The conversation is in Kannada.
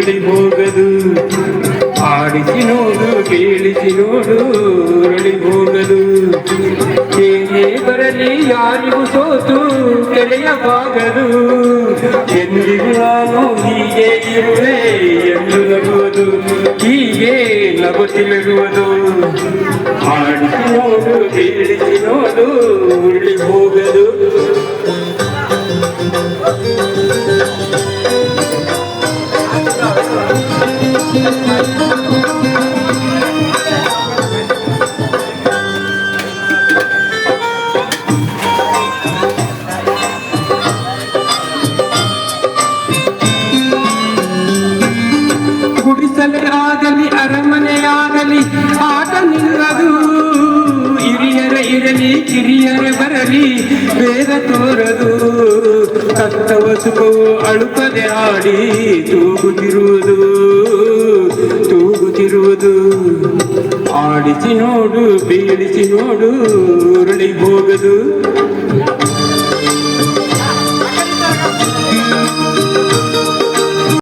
ಉರುಳಿ ಹೋಗದು. ಆಡಿಸಿ ನೋಡು ಕೇಳಿಸಿ ನೋಡು ಉರುಳಿ ಹೋಗದು. ಏನೇ ಬರಲಿ ಯಾರಿಗೂ ಸೋತು ಕೆಳೆಯಬಾಗದು. ಎಂದಿಗೂ ನಾನು ಹೀಗೆ ಇರುವೆ ಎಂದು ನಗುವುದು, ಹೀಗೆ ನಗುತ್ತಿರುವುದು. ಆಡಿಸಿ ನೋಡು ಕೇಳಿಸಿ ನೋಡು ಉರುಳಿ ಹೋಗದು. ಗುಡಿಸಲೇ ಆಗಲಿ ಅರಮನೆಯಾಗಲಿ ಆಟ ನಿಲ್ಲದು. ಹಿರಿಯರ ಇರಲಿ ಕಿರಿಯರ ಬರಲಿ ಬೇಗ ತೋರದು. ಕತ್ತವ ಸುಖವು ಅಳುಪದೆ ಆಡಿ ತೂಗುತ್ತಿರುವುದು, ತೂಗುತ್ತಿರುವುದು. ಆಡಿಸಿ ನೋಡು ಬೀಳಿಸಿ ನೋಡು ಉರುಳಿ ಹೋಗದು.